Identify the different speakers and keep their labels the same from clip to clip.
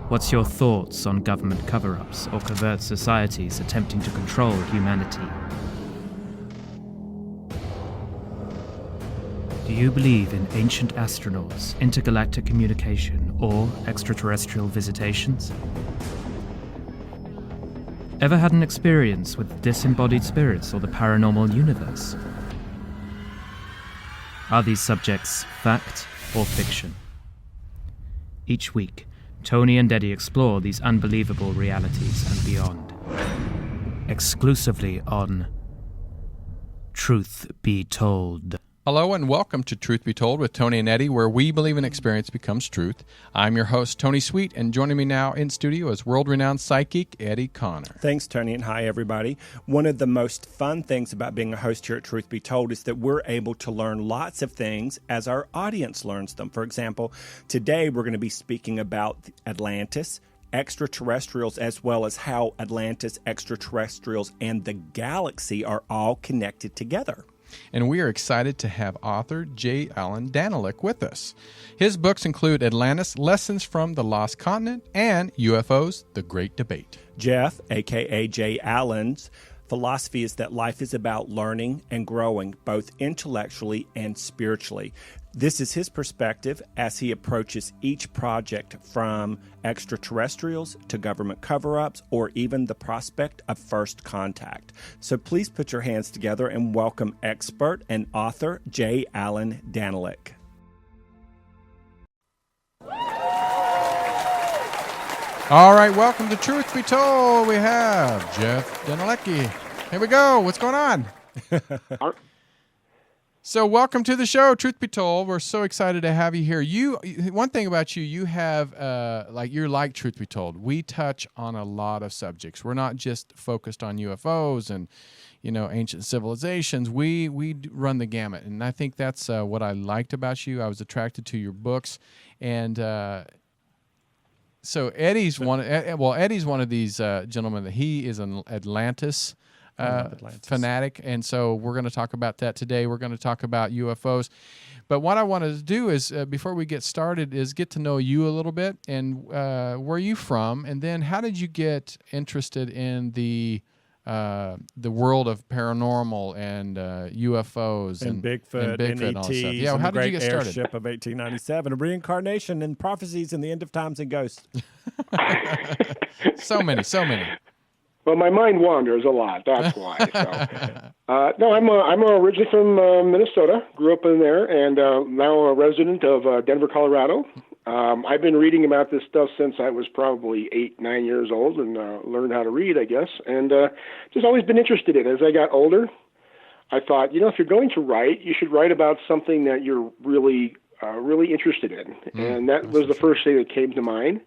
Speaker 1: What's your thoughts on government cover-ups or covert societies attempting to control humanity? Do you believe in ancient astronauts, intergalactic communication, or extraterrestrial visitations? Ever had an experience with disembodied spirits or the paranormal universe? Are these subjects fact or fiction? Each week, Tony and Eddie explore these unbelievable realities and beyond. Exclusively on Truth Be Told.
Speaker 2: Hello and welcome to Truth Be Told with Tony and Eddie, where we believe in experience becomes truth. I'm your host, Tony Sweet, and joining me now in studio is world-renowned psychic Eddie Connor.
Speaker 3: Thanks, Tony, and hi, everybody. One of the most fun things about being a host here at Truth Be Told is that we're able to learn lots of things as our audience learns them. For example, today we're going to be speaking about Atlantis, extraterrestrials, as well as how Atlantis, extraterrestrials, and the galaxy are all connected together.
Speaker 2: And we are excited to have author J. Allan Danelek with us. His books include Atlantis, Lessons from the Lost Continent, and UFOs, The Great Debate.
Speaker 3: Jeff, a.k.a. J. Allan's philosophy is that life is about learning and growing, both intellectually and spiritually. This is his perspective as he approaches each project, from extraterrestrials to government cover-ups or even the prospect of first contact. So please put your hands together and welcome expert and author J. Allan Danelek.
Speaker 2: All right, welcome to Truth Be Told. We have Jeff Danelek. Here we go. What's going on? So welcome to the show, Truth Be Told. We're so excited to have you here. One thing about you, you have, you're like Truth Be Told. We touch on a lot of subjects. We're not just focused on UFOs and, ancient civilizations. We run the gamut, and I think that's what I liked about you. I was attracted to your books, and so Eddie's one of these gentlemen. That he is an Atlantis fanatic, and so we're going to talk about that today. We're going to talk about UFOs, but what I want to do is, before we get started, is get to know you a little bit, and where are you from, and then how did you get interested in the world of paranormal and UFOs
Speaker 3: and Bigfoot and
Speaker 2: ETs,
Speaker 3: yeah,
Speaker 2: and how did you get started?
Speaker 3: Airship of 1897, reincarnation and prophecies and the end of times and ghosts.
Speaker 2: so many.
Speaker 4: Well, my mind wanders a lot. That's why. So, no, I'm originally from Minnesota. Grew up in there, and now a resident of Denver, Colorado. I've been reading about this stuff since I was probably 8-9 years old, and learned how to read, I guess. And just always been interested in it. As I got older, I thought, if you're going to write, you should write about something that you're really interested in. And that was the first thing that came to mind.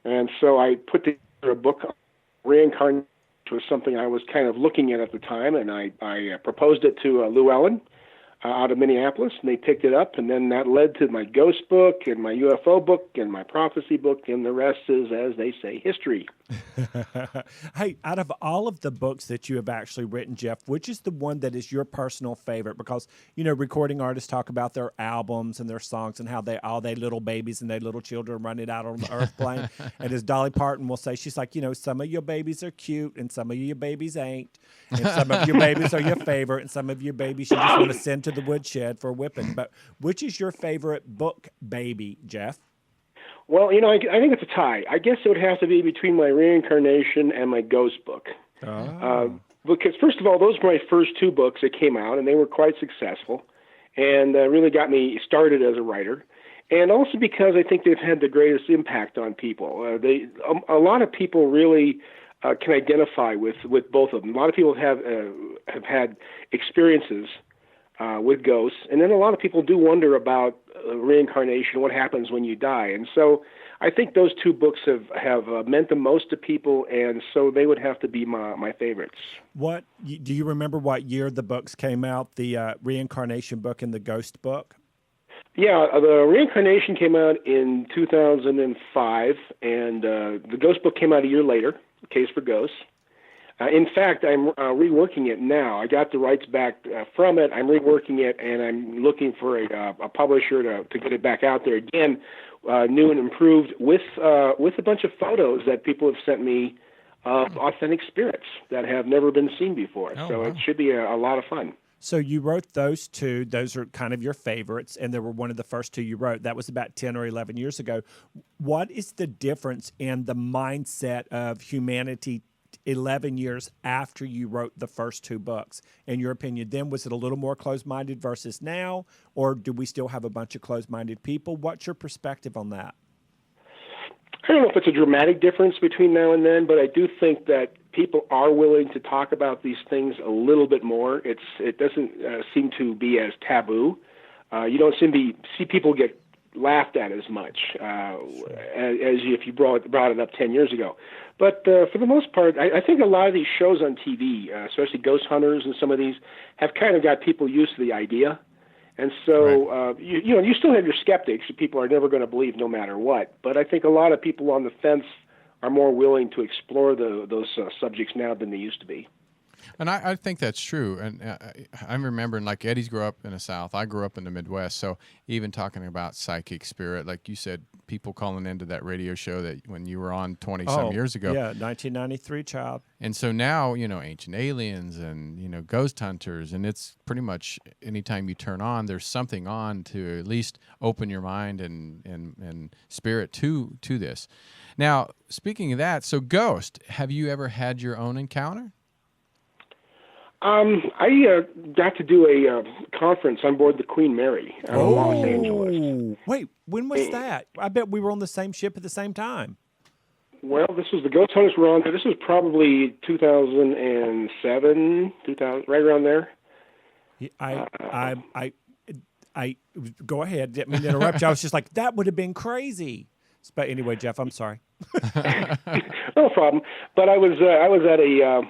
Speaker 4: And so I put together a book on reincarnation. Was something I was kind of looking at the time, and I proposed it to Llewellyn out of Minneapolis, and they picked it up, and then that led to my ghost book and my UFO book and my prophecy book, and the rest is, as they say, history.
Speaker 3: Hey, out of all of the books that you have actually written, Jeff, which is the one that is your personal favorite? Because, recording artists talk about their albums and their songs and how they little babies and they little children running out on the earth plane. And as Dolly Parton will say, she's like, some of your babies are cute and some of your babies ain't. And some of your babies are your favorite and some of your babies you just want to send to the woodshed for a whipping. But which is your favorite book, baby, Jeff?
Speaker 4: Well, I think it's a tie. I guess it would have to be between my reincarnation and my ghost book. Because, first of all, those were my first two books that came out, and they were quite successful and really got me started as a writer. And also because I think they've had the greatest impact on people. A lot of people really can identify with both of them. A lot of people have had experiences with ghosts, and then a lot of people do wonder about reincarnation, what happens when you die. And so I think those two books have meant the most to people, and so they would have to be my favorites.
Speaker 3: What do you remember what year the books came out, the reincarnation book and the ghost book?
Speaker 4: Yeah, the reincarnation came out in 2005, and the ghost book came out a year later, Case for Ghosts. In fact, I'm reworking it now. I got the rights back from it. I'm reworking it, and I'm looking for a publisher to get it back out there again new and improved with a bunch of photos that people have sent me of authentic spirits that have never been seen before. So it should be a lot of fun.
Speaker 3: So you wrote those two. Those are kind of your favorites, and they were one of the first two you wrote. That was about 10 or 11 years ago. What is the difference in the mindset of humanity 11 years after you wrote the first two books? In your opinion, then was it a little more closed-minded versus now, or do we still have a bunch of closed-minded people? What's your perspective on that?
Speaker 4: I don't know if it's a dramatic difference between now and then, but I do think that people are willing to talk about these things a little bit more. It doesn't seem to be as taboo. You don't see people get laughed at as much as if you brought it up 10 years ago. But for the most part, I think a lot of these shows on TV, especially Ghost Hunters and some of these, have kind of got people used to the idea. And so, you still have your skeptics. People are never going to believe no matter what. But I think a lot of people on the fence are more willing to explore those subjects now than they used to be.
Speaker 2: And I think that's true. And I'm remembering, like, Eddie's grew up in the South. I grew up in the Midwest. So even talking about psychic spirit, like you said, people calling into that radio show that when you were on 20-some years ago.
Speaker 3: Yeah, 1993, child.
Speaker 2: And so now, Ancient Aliens and, Ghost Hunters. And it's pretty much anytime you turn on, there's something on to at least open your mind and spirit to this. Now, speaking of that, so Ghost, have you ever had your own encounter?
Speaker 4: I got to do a conference on board the Queen Mary out of Los Angeles.
Speaker 3: Wait, when was that? I bet we were on the same ship at the same time.
Speaker 4: Well, this was the Ghost Hunters were on. This was probably 2007, 2000, right around there.
Speaker 3: I go ahead. Didn't mean to interrupt you. I was just like, that would have been crazy. But anyway, Jeff, I'm sorry.
Speaker 4: No problem. But I was at a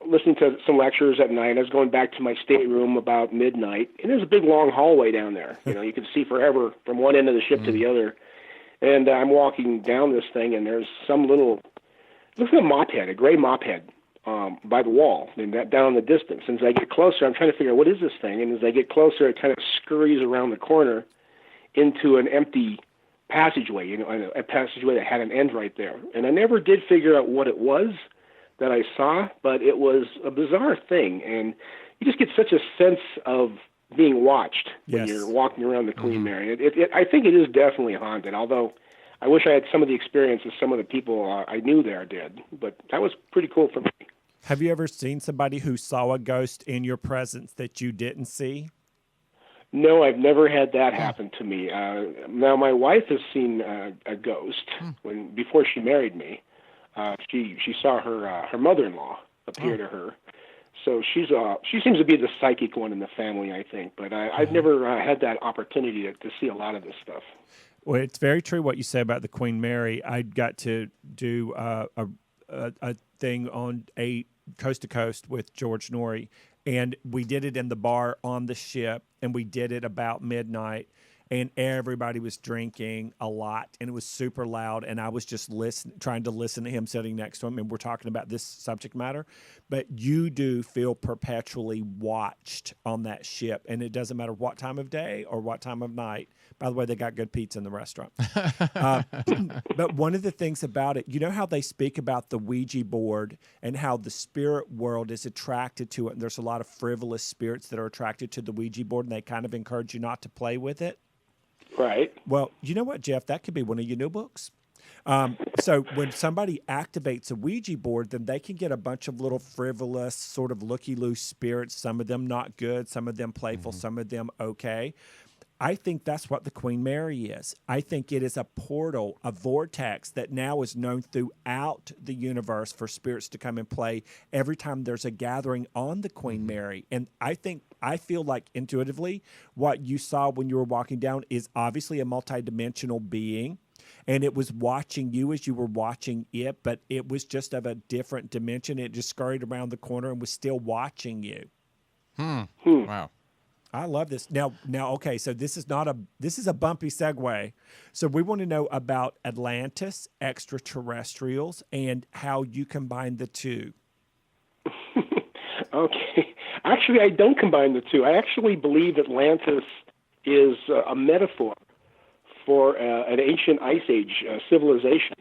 Speaker 4: listening to some lectures at night. I was going back to my stateroom about midnight, and there's a big long hallway down there. You can see forever from one end of the ship to the other. And I'm walking down this thing, and there's some little, looks like a mop head, a gray mop head, by the wall, and that down in the distance. And as I get closer, I'm trying to figure out what is this thing. And as I get closer, it kind of scurries around the corner into an empty passageway, a passageway that had an end right there. And I never did figure out what it was that I saw, but it was a bizarre thing. And you just get such a sense of being watched when you're walking around the Queen Mary. I think it is definitely haunted, although I wish I had some of the experiences some of the people I knew there did. But that was pretty cool for me.
Speaker 3: Have you ever seen somebody who saw a ghost in your presence that you didn't see?
Speaker 4: No, I've never had that happen to me. Now, my wife has seen a ghost before she married me. She saw her mother-in-law appear to her. So she seems to be the psychic one in the family, I think. But I've never had that opportunity to see a lot of this stuff.
Speaker 3: Well, it's very true what you say about the Queen Mary. I got to do a thing on a Coast to Coast with George Norrie, and we did it in the bar on the ship, and we did it about midnight, and everybody was drinking a lot, and it was super loud, and I was just trying to listen to him sitting next to him, and we're talking about this subject matter. But you do feel perpetually watched on that ship, and it doesn't matter what time of day or what time of night. By the way, they got good pizza in the restaurant. But one of the things about it, you know how they speak about the Ouija board and how the spirit world is attracted to it, and there's a lot of frivolous spirits that are attracted to the Ouija board, and they kind of encourage you not to play with it?
Speaker 4: Right.
Speaker 3: Well, you know what, Jeff? That could be one of your new books. So when somebody activates a Ouija board, then they can get a bunch of little frivolous, sort of looky-loose spirits, some of them not good, some of them playful, some of them okay. I think that's what the Queen Mary is. I think it is a portal, a vortex that now is known throughout the universe for spirits to come and play every time there's a gathering on the Queen Mary. And I feel like intuitively what you saw when you were walking down is obviously a multidimensional being, and it was watching you as you were watching it, but it was just of a different dimension. It just scurried around the corner and was still watching you.
Speaker 2: Wow.
Speaker 3: I love this. Now, okay, so this is a bumpy segue. So we want to know about Atlantis, extraterrestrials, and how you combine the two.
Speaker 4: Okay. Actually, I don't combine the two. I actually believe Atlantis is a metaphor for an ancient ice age civilization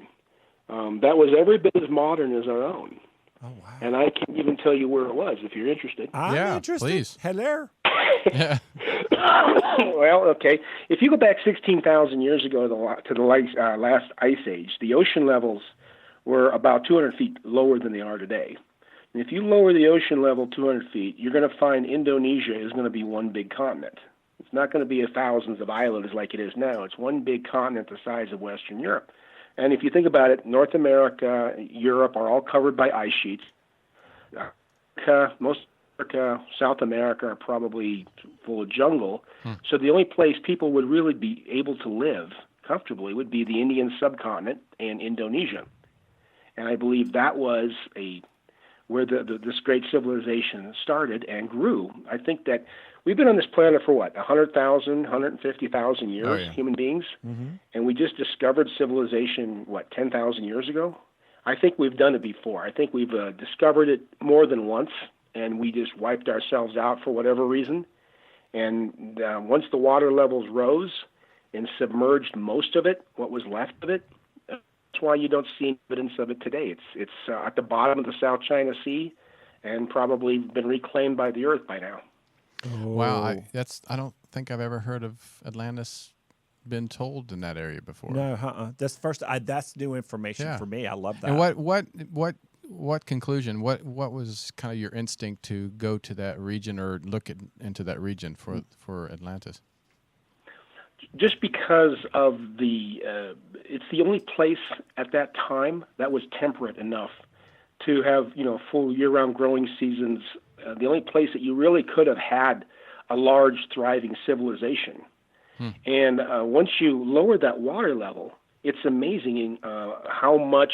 Speaker 4: that was every bit as modern as our own.
Speaker 3: Oh, wow.
Speaker 4: And I can't even tell you where it was if you're interested.
Speaker 3: I'm interested.
Speaker 2: Please.
Speaker 3: Hello.
Speaker 2: Yeah.
Speaker 4: Well, okay. If you go back 16,000 years ago to the last ice age, the ocean levels were about 200 feet lower than they are today. And if you lower the ocean level 200 feet, you're going to find Indonesia is going to be one big continent. It's not going to be thousands of islands like it is now. It's one big continent the size of Western Europe. And if you think about it, North America, Europe are all covered by ice sheets. Most Africa, South America are probably full of jungle. So the only place people would really be able to live comfortably would be the Indian subcontinent and Indonesia. And I believe that was where this great civilization started and grew. I think that we've been on this planet for 100,000, 150,000 years, human beings, and we just discovered civilization, 10,000 years ago? I think we've done it before. I think we've discovered it more than once, and we just wiped ourselves out for whatever reason. And once the water levels rose and submerged most of it, what was left of it, that's why you don't see evidence of it today. It's at the bottom of the South China Sea and probably been reclaimed by the Earth by now.
Speaker 2: Oh. Wow, I don't think I've ever heard of Atlantis been told in that area before.
Speaker 3: No, that's that's new information for me. I love that.
Speaker 2: And what conclusion? What was kind of your instinct to go to that region or look into that region for Atlantis?
Speaker 4: Just because of it's the only place at that time that was temperate enough to have full year-round growing seasons. The only place that you really could have had a large, thriving civilization. And once you lower that water level, it's amazing how much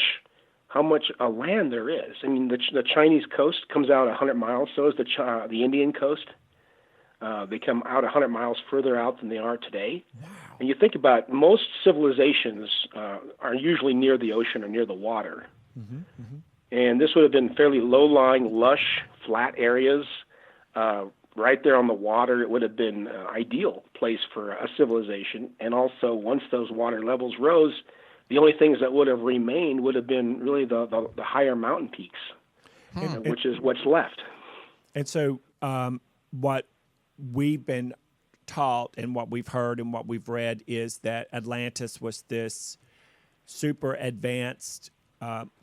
Speaker 4: land there is. I mean, the Chinese coast comes out 100 miles. So is the Indian coast. They come out 100 miles further out than they are today. Wow. And you think about it, most civilizations are usually near the ocean or near the water. And this would have been fairly low-lying, lush, flat areas right there on the water. It would have been an ideal place for a civilization. And also, once those water levels rose, the only things that would have remained would have been really the higher mountain peaks, which is what's left.
Speaker 3: And so what we've been taught and what we've heard and what we've read is that Atlantis was this super advanced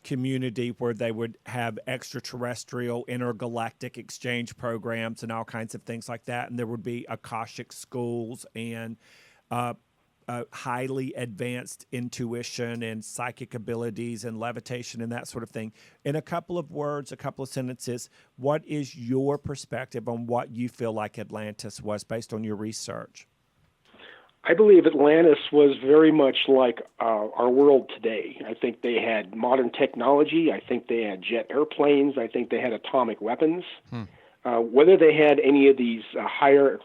Speaker 3: community where they would have extraterrestrial intergalactic exchange programs and all kinds of things like that. And there would be Akashic schools and highly advanced intuition and psychic abilities and levitation and that sort of thing. In a couple of words, a couple of sentences, what is your perspective on what you feel like Atlantis was based on your research?
Speaker 4: I believe Atlantis was very much like our world today. I think they had modern technology. I think they had jet airplanes. I think they had atomic weapons. Whether they had any of these higher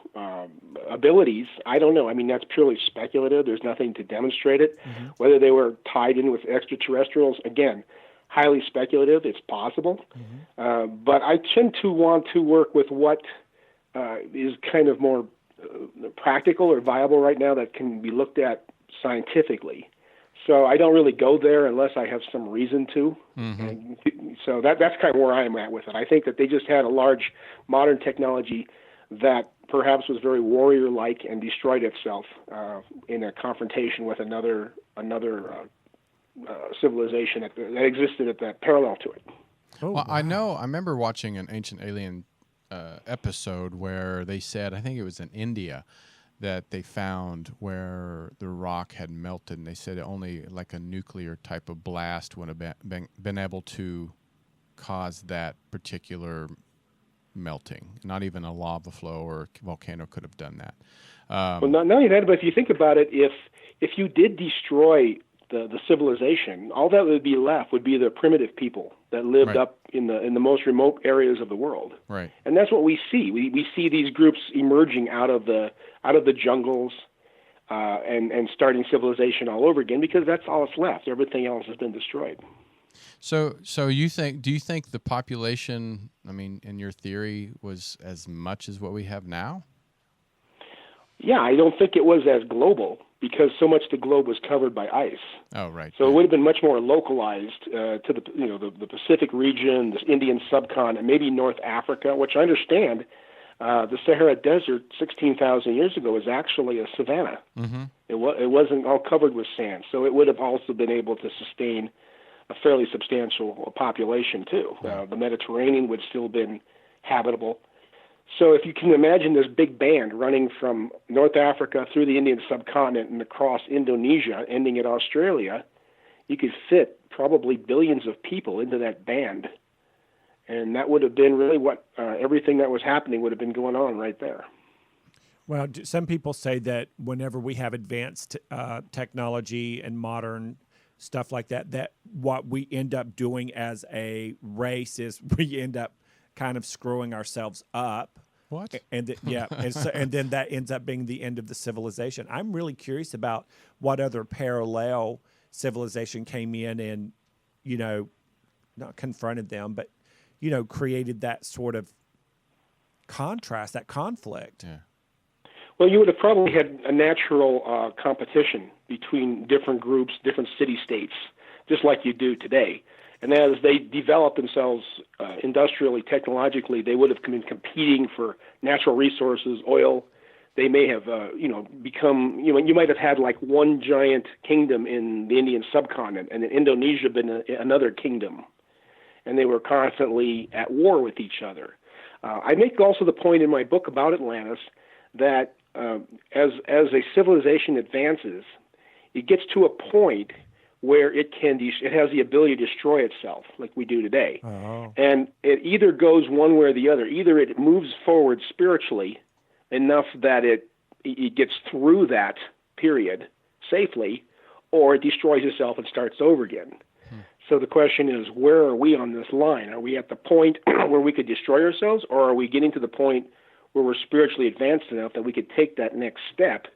Speaker 4: abilities, I don't know. I mean, that's purely speculative. There's nothing to demonstrate it. Whether they were tied in with extraterrestrials, again, highly speculative. It's possible. But I tend to want to work with what is kind of more practical or viable right now that can be looked at scientifically. So I don't really go there unless I have some reason to. And so that's kind of where I am at with it. I think that they just had a large modern technology that perhaps was very warrior-like and destroyed itself in a confrontation with another civilization that existed at that parallel to it.
Speaker 2: Oh, well, wow. I remember watching an Ancient Alien episode where they said, I think it was in India, that they found where the rock had melted, and they said only like a nuclear type of blast would have been able to cause that particular melting. Not even a lava flow or volcano could have done that.
Speaker 4: Well, not only that, but if you think about it, if you did destroy the civilization, all that would be left would be the primitive people that lived up in the most remote areas of the world.
Speaker 2: Right.
Speaker 4: And that's what we see. We see these groups emerging out of the jungles and starting civilization all over again because that's all that's left. Everything else has been destroyed.
Speaker 2: So do you think the population, I mean, in your theory, was as much as what we have now?
Speaker 4: Yeah, I don't think it was as global because so much of the globe was covered by ice.
Speaker 2: Oh, right.
Speaker 4: So it would have been much more localized to the Pacific region, the Indian subcontinent, maybe North Africa, which I understand. The Sahara Desert 16,000 years ago was actually a savanna.
Speaker 2: Mm-hmm.
Speaker 4: It wasn't all covered with sand, so it would have also been able to sustain a fairly substantial population too. The Mediterranean would still have been habitable. So if you can imagine this big band running from North Africa through the Indian subcontinent and across Indonesia, ending at Australia, you could fit probably billions of people into that band. And that would have been really what everything that was happening would have been going on right there.
Speaker 3: Well, some people say that whenever we have advanced technology and modern stuff like that, that what we end up doing as a race is we end up kind of screwing ourselves up.
Speaker 2: What?
Speaker 3: And then that ends up being the end of the civilization. I'm really curious about what other parallel civilization came in and, not confronted them, but, created that sort of contrast, that conflict.
Speaker 2: Yeah.
Speaker 4: Well, you would have probably had a natural competition between different groups, different city-states, just like you do today. And as they developed themselves industrially, technologically, they would have been competing for natural resources, oil. They may have, become, you might have had like one giant kingdom in the Indian subcontinent, and in Indonesia been another kingdom. And they were constantly at war with each other. I make also the point in my book about Atlantis that as a civilization advances, it gets to a point where it has the ability to destroy itself, like we do today.
Speaker 3: Oh.
Speaker 4: And it either goes one way or the other. Either it moves forward spiritually enough that it gets through that period safely, or it destroys itself and starts over again. So the question is, where are we on this line? Are we at the point where we could destroy ourselves, or are we getting to the point where we're spiritually advanced enough that we could take that next step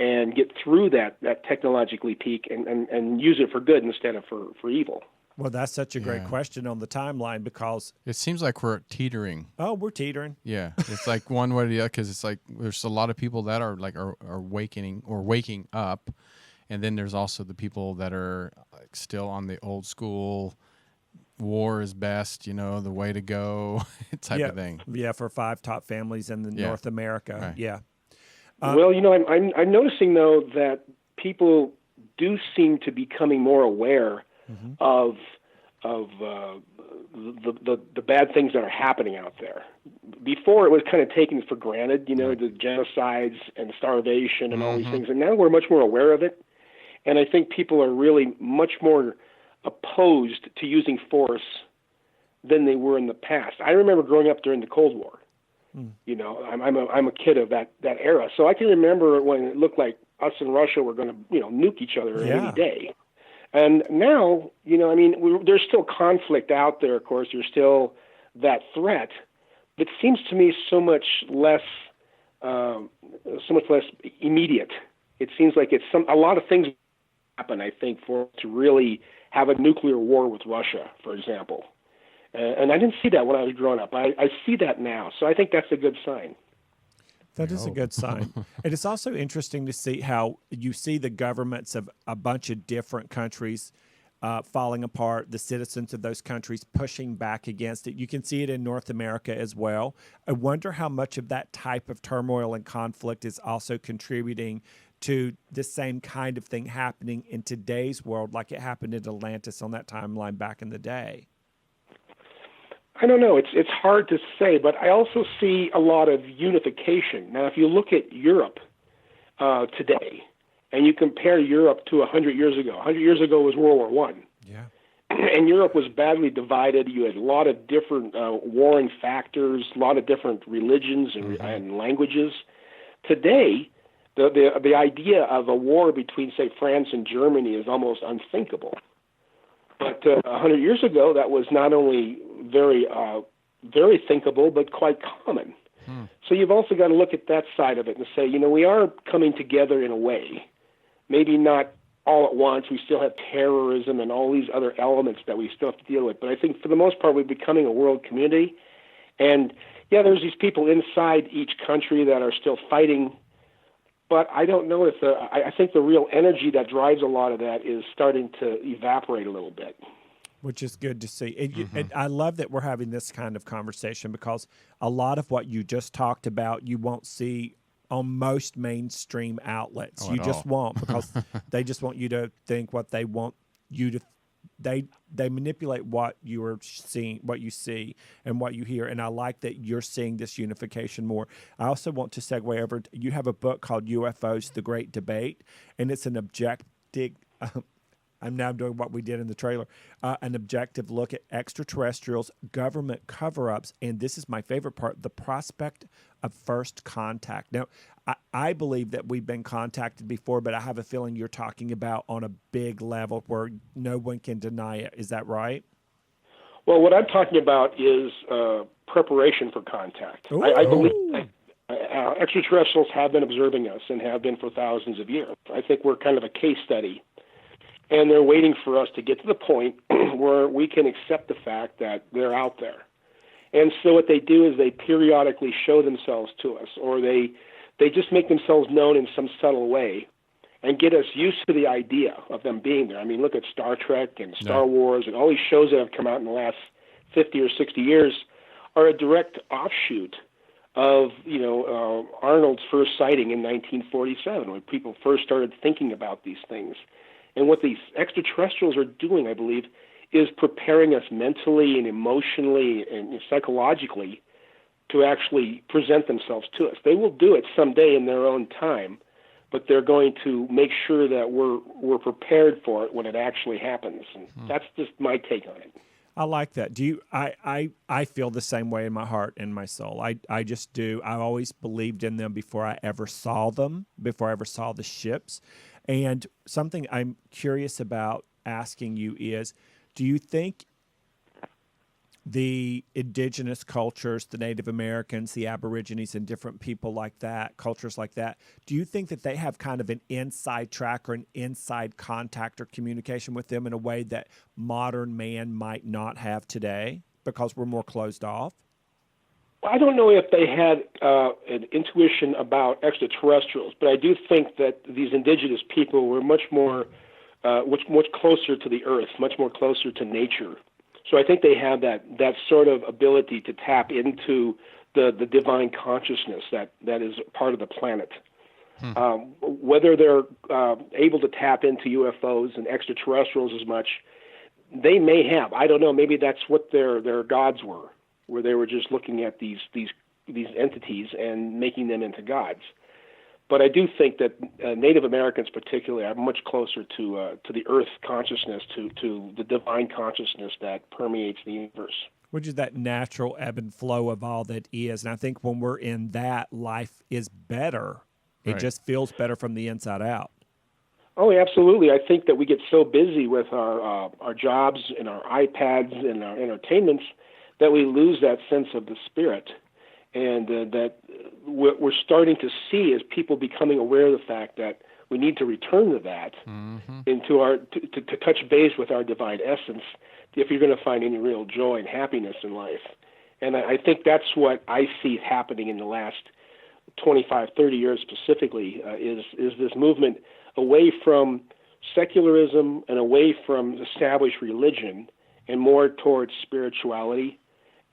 Speaker 4: and get through that technologically peak and use it for good instead of for evil?
Speaker 3: Well, that's such a great question on the timeline because
Speaker 2: it seems like we're teetering.
Speaker 3: Oh, we're teetering.
Speaker 2: Yeah, it's like one way or the other because it's like there's a lot of people that are like are waking up, and then there's also the people that are like still on the old school. War is best, the way to go type of thing.
Speaker 3: Yeah, for 5 top families in North America.
Speaker 2: Right.
Speaker 3: Yeah.
Speaker 4: Well, I'm noticing though that people do seem to be becoming more aware of the bad things that are happening out there. Before it was kind of taken for granted, the genocides and starvation and all these things, and now we're much more aware of it. And I think people are really much more opposed to using force than they were in the past. I remember growing up during the Cold War. I'm a kid of that era, so I can remember when it looked like us and Russia were going to nuke each other any day. And now there's still conflict out there. Of course, there's still that threat. It seems to me so much less immediate. It seems like a lot of things happen. I think for to really have a nuclear war with Russia, for example. And I didn't see that when I was growing up. I see that now. So I think that's a good sign.
Speaker 3: That is a good sign. And it's also interesting to see how you see the governments of a bunch of different countries falling apart, the citizens of those countries pushing back against it. You can see it in North America as well. I wonder how much of that type of turmoil and conflict is also contributing to the same kind of thing happening in today's world like it happened in Atlantis on that timeline back in the day.
Speaker 4: I don't know. It's hard to say, but I also see a lot of unification. Now, if you look at Europe today, and you compare Europe to 100 years ago, 100 years ago was World War I.
Speaker 3: Yeah.
Speaker 4: And Europe was badly divided. You had a lot of different warring factors, a lot of different religions and languages. Today, the idea of a war between, say, France and Germany is almost unthinkable. But 100 years ago, that was not only very thinkable, but quite common. So you've also got to look at that side of it and say, we are coming together in a way. Maybe not all at once. We still have terrorism and all these other elements that we still have to deal with. But I think for the most part, we're becoming a world community. And, there's these people inside each country that are still fighting but I don't know if I think the real energy that drives a lot of that is starting to evaporate a little bit.
Speaker 3: Which is good to see. And I love that we're having this kind of conversation because a lot of what you just talked about, you won't see on most mainstream outlets. You just won't, because they just want you to think what they want you to. They manipulate what you are seeing, what you see, and what you hear. And I like that you're seeing this unification more. I also want to segue over. You have a book called UFOs: The Great Debate, and it's an objective. I'm now doing what we did in the trailer, an objective look at extraterrestrials, government cover-ups, and this is my favorite part, the prospect of first contact. Now, I believe that we've been contacted before, but I have a feeling you're talking about on a big level where no one can deny it. Is that right?
Speaker 4: Well, what I'm talking about is preparation for contact. I believe that extraterrestrials have been observing us and have been for thousands of years. I think we're kind of a case study. And they're waiting for us to get to the point where we can accept the fact that they're out there. And so what they do is they periodically show themselves to us, or they just make themselves known in some subtle way and get us used to the idea of them being there. I mean, look at Star Trek and Star Wars and all these shows that have come out in the last 50 or 60 years are a direct offshoot of, Arnold's first sighting in 1947, when people first started thinking about these things. And what these extraterrestrials are doing, I believe, is preparing us mentally and emotionally and psychologically to actually present themselves to us. They will do it someday in their own time, but they're going to make sure that we're prepared for it when it actually happens. And that's just my take on it.
Speaker 3: I like that. Do you? I feel the same way in my heart and my soul. I just do. I always believed in them before I ever saw them, before I ever saw the ships. And something I'm curious about asking you is, do you think the indigenous cultures, the Native Americans, the Aborigines, and different people like that, cultures like that, do you think that they have kind of an inside track or an inside contact or communication with them in a way that modern man might not have today because we're more closed off?
Speaker 4: I don't know if they had an intuition about extraterrestrials, but I do think that these indigenous people were much closer to the earth, much more closer to nature. So I think they have that sort of ability to tap into the divine consciousness that is part of the planet. Whether they're able to tap into UFOs and extraterrestrials as much, they may have. I don't know. Maybe that's what their gods were, where they were just looking at these entities and making them into gods. But I do think that Native Americans particularly are much closer to the earth consciousness, to the divine consciousness that permeates the universe.
Speaker 3: Which is that natural ebb and flow of all that is. And I think when we're in that, life is better. It just feels better from the inside out.
Speaker 4: Oh, absolutely. I think that we get so busy with our jobs and our iPads and our entertainments that we lose that sense of the spirit. And that we're starting to see as people becoming aware of the fact that we need to return to that, into our to touch base with our divine essence if you're going to find any real joy and happiness in life. And I think that's what I see happening in the last 25, 30 years specifically, is this movement away from secularism and away from established religion and more towards spirituality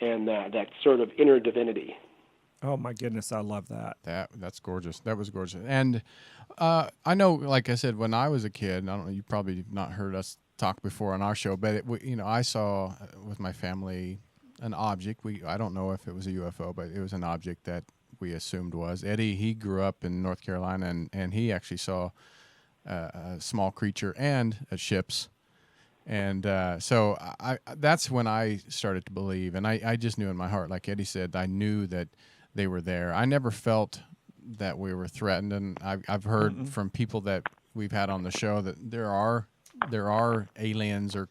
Speaker 4: and that sort of inner divinity.
Speaker 3: Oh my goodness, I love that.
Speaker 2: That's gorgeous. That was gorgeous. And I know, like I said, when I was a kid, I don't know, you probably not heard us talk before on our show, but I saw with my family an object. I don't know if it was a UFO, but it was an object that we assumed was. Eddie, he grew up in North Carolina, and he actually saw a small creature and ships. And so that's when I started to believe. And I just knew in my heart, like Eddie said, I knew that they were there. I never felt that we were threatened. And I've heard from people that we've had on the show that there are aliens or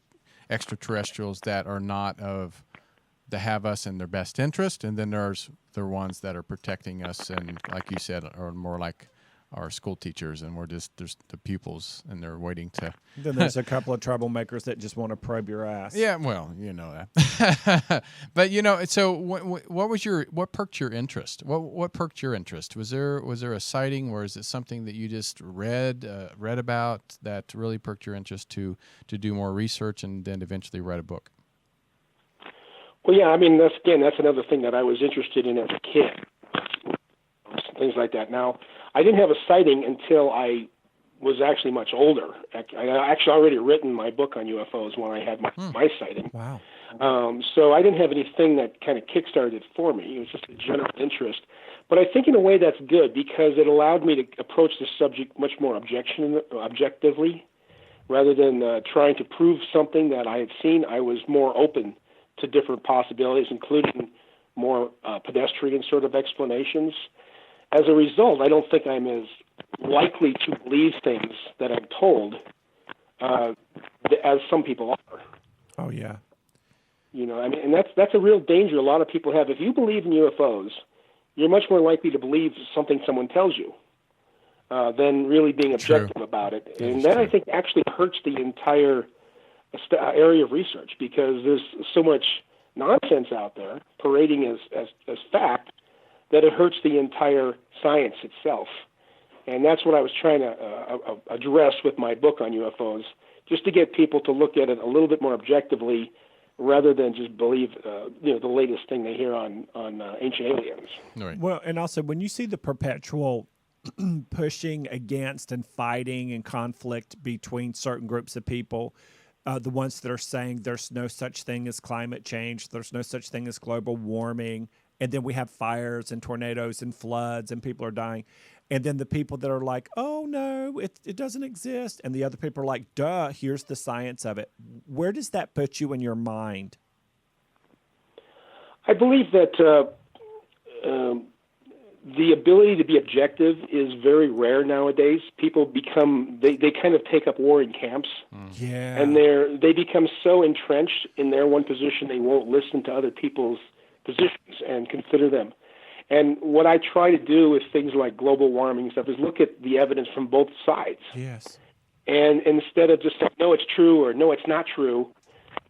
Speaker 2: extraterrestrials that are not that have us in their best interest. And then there are ones that are protecting us and, like you said, are more like are school teachers, and there's the pupils, and they're waiting to.
Speaker 3: Then there's a couple of troublemakers that just want to probe your ass.
Speaker 2: Yeah, well, you know that. But so what perked your interest? What perked your interest? Was there a sighting, or is it something that you just read about that really perked your interest to do more research and then eventually write a book?
Speaker 4: Well, yeah, I mean, that's another thing that I was interested in as a kid, things like that. Now, I didn't have a sighting until I was actually much older. I actually already written my book on UFOs when I had my sighting.
Speaker 3: Wow.
Speaker 4: So I didn't have anything that kind of kickstarted it for me. It was just a general interest. But I think in a way that's good because it allowed me to approach the subject much more objectively. Rather than trying to prove something that I had seen, I was more open to different possibilities, including more pedestrian sort of explanations. As a result, I don't think I'm as likely to believe things that I'm told as some people are.
Speaker 3: Oh, yeah.
Speaker 4: I mean, and that's a real danger a lot of people have. If you believe in UFOs, you're much more likely to believe something someone tells you than really being objective about it. And that, I think, actually hurts the entire area of research because there's so much nonsense out there parading as fact that it hurts the entire science itself. And that's what I was trying to address with my book on UFOs, just to get people to look at it a little bit more objectively rather than just believe the latest thing they hear on ancient aliens.
Speaker 2: Right.
Speaker 3: Well, and also when you see the perpetual pushing against and fighting and conflict between certain groups of people, the ones that are saying there's no such thing as climate change, there's no such thing as global warming, and then we have fires and tornadoes and floods and people are dying. And then the people that are like, oh, no, it doesn't exist. And the other people are like, duh, here's the science of it. Where does that put you in your mind?
Speaker 4: I believe that the ability to be objective is very rare nowadays. People they kind of take up war in camps.
Speaker 3: Yeah.
Speaker 4: And they become so entrenched in their one position, they won't listen to other people's positions and consider them. And what I try to do with things like global warming and stuff is look at the evidence from both sides.
Speaker 3: Yes.
Speaker 4: And instead of just saying, no, it's true or no, it's not true,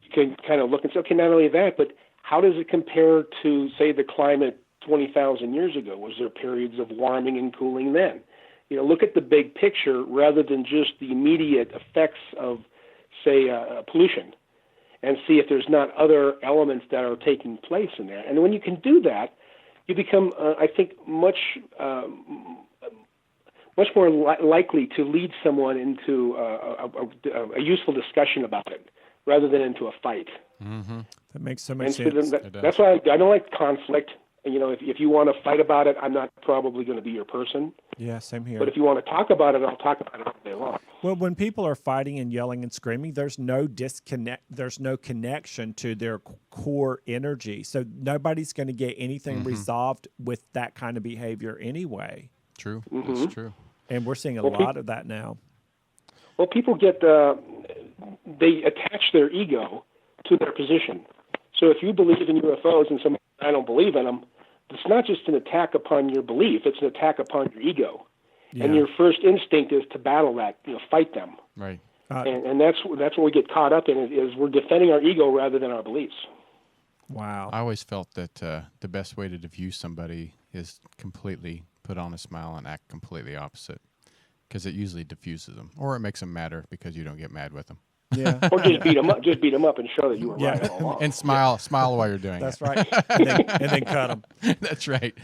Speaker 4: you can kind of look and say, okay, not only that, but how does it compare to, say, the climate 20,000 years ago? Was there periods of warming and cooling then? Look at the big picture rather than just the immediate effects of, say, pollution, and see if there's not other elements that are taking place in there. And when you can do that, you become, I think, much more likely to lead someone into a useful discussion about it rather than into a fight.
Speaker 2: Mm-hmm.
Speaker 3: That makes so much sense.
Speaker 4: That's why I don't like conflict. If you want to fight about it, I'm not probably going to be your person.
Speaker 3: Yeah, same here.
Speaker 4: But if you want to talk about it, I'll talk about it all day long.
Speaker 3: Well, when people are fighting and yelling and screaming, there's no disconnect. There's no connection to their core energy. So nobody's going to get anything resolved with that kind of behavior anyway.
Speaker 2: True.
Speaker 4: Mm-hmm.
Speaker 2: That's true.
Speaker 3: And we're seeing a lot of that now.
Speaker 4: Well, people get they attach their ego to their position. So if you believe in UFOs and I don't believe in them, it's not just an attack upon your belief; it's an attack upon your ego. Yeah. And your first instinct is to battle that, fight them.
Speaker 2: Right.
Speaker 4: And that's what we get caught up in is we're defending our ego rather than our beliefs.
Speaker 3: Wow.
Speaker 2: I always felt that the best way to diffuse somebody is completely put on a smile and act completely opposite, because it usually diffuses them, or it makes them madder because you don't get mad with them.
Speaker 3: Yeah.
Speaker 4: Or just beat them up. Just beat them up and show that you were right all along.
Speaker 2: And smile while you're doing
Speaker 3: That's
Speaker 2: it.
Speaker 3: right. And then cut them.
Speaker 2: That's right.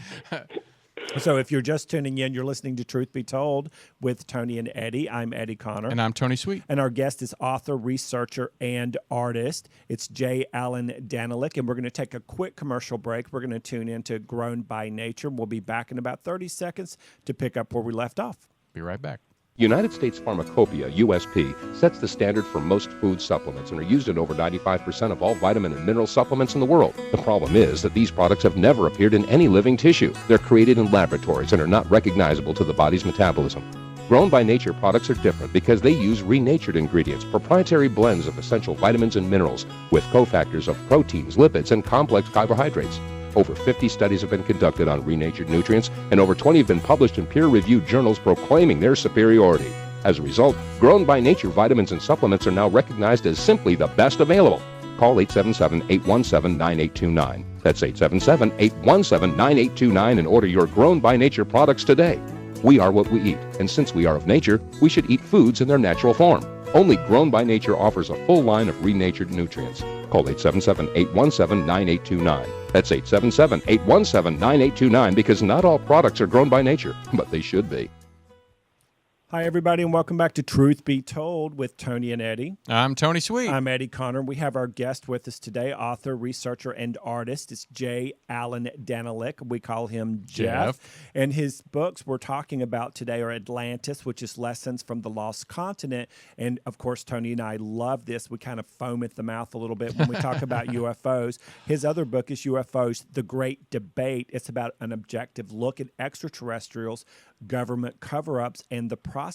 Speaker 3: So if you're just tuning in, you're listening to Truth Be Told with Tony and Eddie. I'm Eddie Connor.
Speaker 2: And I'm Tony Sweet.
Speaker 3: And our guest is author, researcher, and artist. It's J. Allan Danelek. And we're going to take a quick commercial break. We're going to tune into Grown by Nature. We'll be back in about 30 seconds to pick up where we left off.
Speaker 2: Be right back.
Speaker 5: United States Pharmacopoeia, USP, sets the standard for most food supplements and are used in over 95% of all vitamin and mineral supplements in the world. The problem is that these products have never appeared in any living tissue. They're created in laboratories and are not recognizable to the body's metabolism. Grown by Nature products are different because they use renatured ingredients, proprietary blends of essential vitamins and minerals with cofactors of proteins, lipids, and complex carbohydrates. Over 50 studies have been conducted on renatured nutrients, and over 20 have been published in peer-reviewed journals proclaiming their superiority. As a result, Grown by Nature vitamins and supplements are now recognized as simply the best available. Call 877-817-9829. That's 877-817-9829 and order your Grown by Nature products today. We are what we eat, and since we are of nature, we should eat foods in their natural form. Only Grown by Nature offers a full line of renatured nutrients. Call 877-817-9829. That's 877-817-9829 because not all products are grown by nature, but they should be.
Speaker 3: Hi, everybody, and welcome back to Truth Be Told with Tony and Eddie.
Speaker 2: I'm Tony Sweet.
Speaker 3: I'm Eddie Connor. We have our guest with us today, author, researcher, and artist. It's J. Allan Danelek. We call him Jeff. And his books we're talking about today are Atlantis, which is Lessons from the Lost Continent. And, of course, Tony and I love this. We kind of foam at the mouth a little bit when we talk about UFOs. His other book is UFOs, The Great Debate. It's about an objective look at extraterrestrials, government cover-ups, and the prospect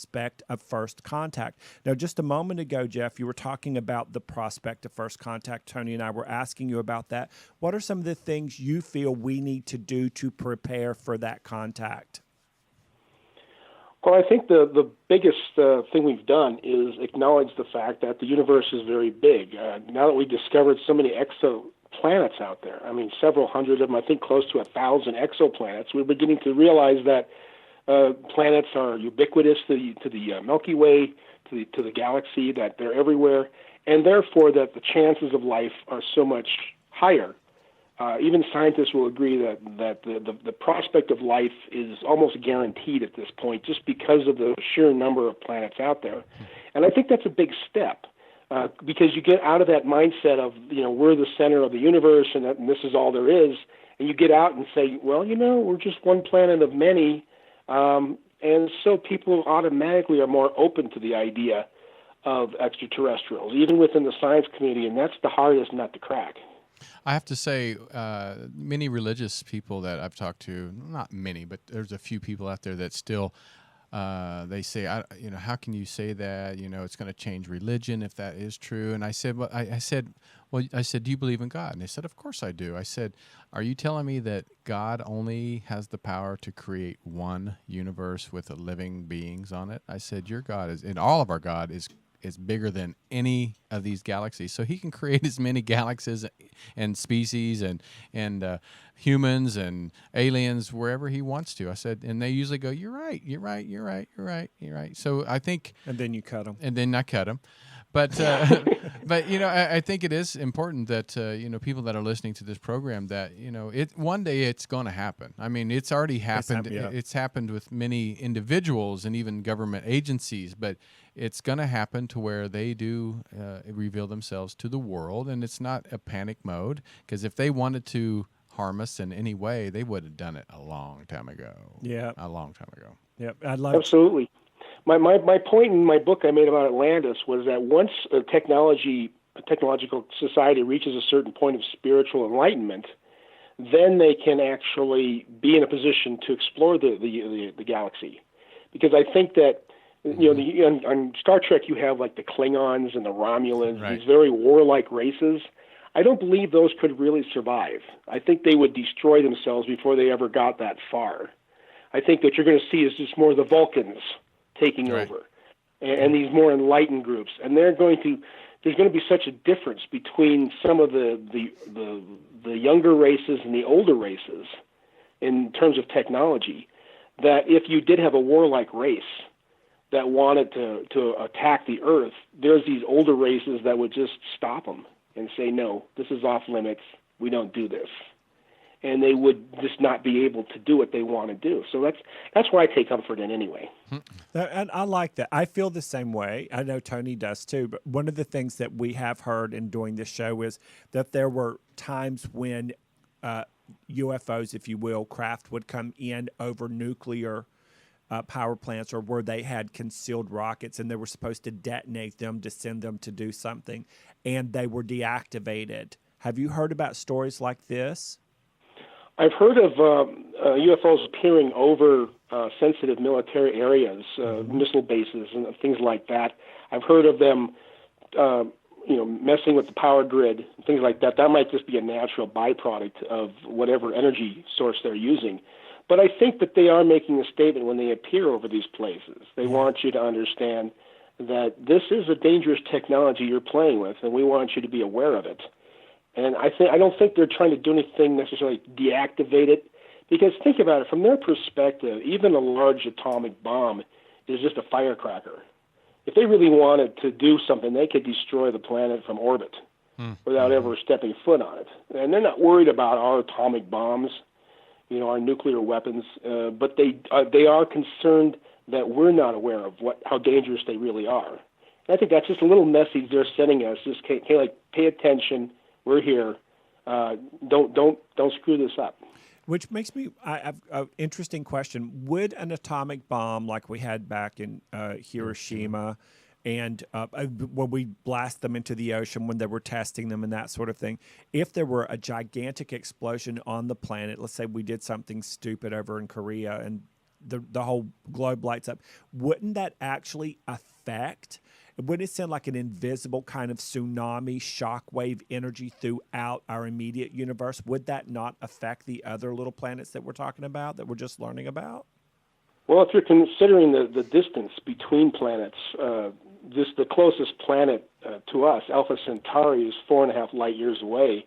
Speaker 3: of first contact. Now, just a moment ago, Jeff, you were talking about the prospect of first contact. Tony and I were asking you about that. What are some of the things you feel we need to do to prepare for that contact?
Speaker 4: Well, I think the biggest thing we've done is acknowledge the fact that the universe is very big. Now that we've discovered so many exoplanets out there, I mean, several hundred of them, I think close to 1,000 exoplanets, we're beginning to realize that planets are ubiquitous to the Milky Way, to the galaxy, that they're everywhere, and therefore that the chances of life are so much higher. Even scientists will agree that the prospect of life is almost guaranteed at this point just because of the sheer number of planets out there. And I think that's a big step because you get out of that mindset of, we're the center of the universe and this is all there is, and you get out and say, well, we're just one planet of many. And so people automatically are more open to the idea of extraterrestrials, even within the science community, and that's the hardest nut to crack.
Speaker 2: I have to say, many religious people that I've talked to, not many, but there's a few people out there that still, they say, how can you say that? It's going to change religion if that is true. And I said, I said, do you believe in God? And they said, of course I do. I said, are you telling me that God only has the power to create one universe with living beings on it? I said, your God is, and all of our God is bigger than any of these galaxies. So he can create as many galaxies and species and humans and aliens wherever he wants to. I said, and they usually go, you're right. So I think...
Speaker 3: And then you cut them.
Speaker 2: And then I cut them. But but I think it is important that people that are listening to this program that one day it's going to happen. I mean, it's already happened. It's happened with many individuals and even government agencies, but it's going to happen to where they do reveal themselves to the world, and it's not a panic mode, because if they wanted to harm us in any way, they would have done it a long time ago.
Speaker 3: Yeah,
Speaker 2: a long time ago.
Speaker 3: Yep,
Speaker 4: absolutely. My point in my book I made about Atlantis was that once a technological society reaches a certain point of spiritual enlightenment, then they can actually be in a position to explore the galaxy. Because I think that on Star Trek you have like the Klingons and the Romulans, right, these very warlike races. I don't believe those could really survive. I think they would destroy themselves before they ever got that far. I think that you're going to see is just more the Vulcans taking over, and these more enlightened groups, and there's going to be such a difference between some of the younger races and the older races in terms of technology, that if you did have a warlike race that wanted to attack the Earth, there's these older races that would just stop them and say, no, this is off limits, we don't do this. And they would just not be able to do what they want to do. So that's where I take comfort in anyway.
Speaker 3: And I like that. I feel the same way. I know Tony does too. But one of the things that we have heard in doing this show is that there were times when UFOs, if you will, craft would come in over nuclear power plants, or where they had concealed rockets and they were supposed to detonate them to send them to do something, and they were deactivated. Have you heard about stories like this?
Speaker 4: I've heard of UFOs appearing over sensitive military areas, missile bases, and things like that. I've heard of them messing with the power grid, things like that. That might just be a natural byproduct of whatever energy source they're using. But I think that they are making a statement when they appear over these places. They want you to understand that this is a dangerous technology you're playing with, and we want you to be aware of it. And I don't think they're trying to do anything necessarily deactivate it, because think about it, from their perspective, even a large atomic bomb is just a firecracker. If they really wanted to do something, they could destroy the planet from orbit without ever stepping foot on it. And they're not worried about our atomic bombs, our nuclear weapons, but they are concerned that we're not aware of how dangerous they really are. And I think that's just a little message they're sending us. Just pay attention. We're here. Don't screw this up.
Speaker 3: Which makes me an interesting question. Would an atomic bomb like we had back in Hiroshima and when we blast them into the ocean when they were testing them and that sort of thing, if there were a gigantic explosion on the planet, let's say we did something stupid over in Korea and the whole globe lights up, wouldn't that actually affect? Wouldn't it send like an invisible kind of tsunami shockwave energy throughout our immediate universe? Would that not affect the other little planets that we're talking about, that we're just learning about?
Speaker 4: Well, if you're considering the distance between planets, just the closest planet to us, Alpha Centauri, is 4.5 light years away.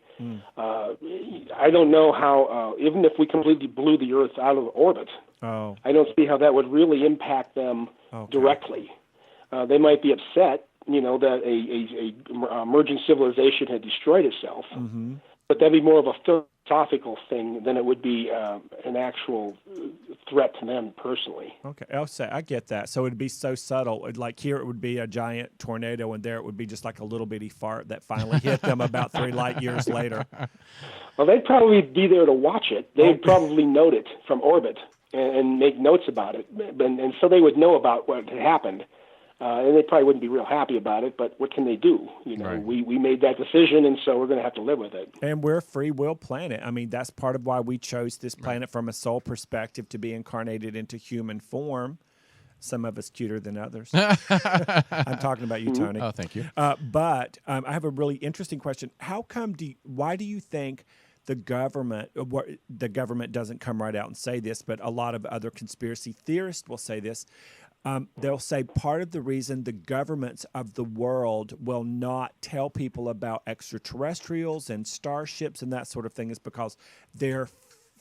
Speaker 4: I don't know how, even if we completely blew the Earth out of orbit, I don't see how that would really impact them directly. They might be upset, that a emerging civilization had destroyed itself, but that'd be more of a philosophical thing than it would be an actual threat to them personally.
Speaker 3: Okay, I get that. So it'd be so subtle. Like here, it would be a giant tornado, and there it would be just like a little bitty fart that finally hit them about 3 light years later.
Speaker 4: Well, they'd probably be there to watch it. They'd probably note it from orbit and make notes about it, and so they would know about what had happened. And they probably wouldn't be real happy about it, but what can they do?
Speaker 2: Right.
Speaker 4: We made that decision, and so we're going to have to live with it.
Speaker 3: And we're a free will planet. I mean, that's part of why we chose this planet from a soul perspective to be incarnated into human form. Some of us cuter than others. I'm talking about you, Tony.
Speaker 2: Oh, thank you.
Speaker 3: But I have a really interesting question. Why do you think the government doesn't come right out and say this, but a lot of other conspiracy theorists will say this? They'll say part of the reason the governments of the world will not tell people about extraterrestrials and starships and that sort of thing is because they're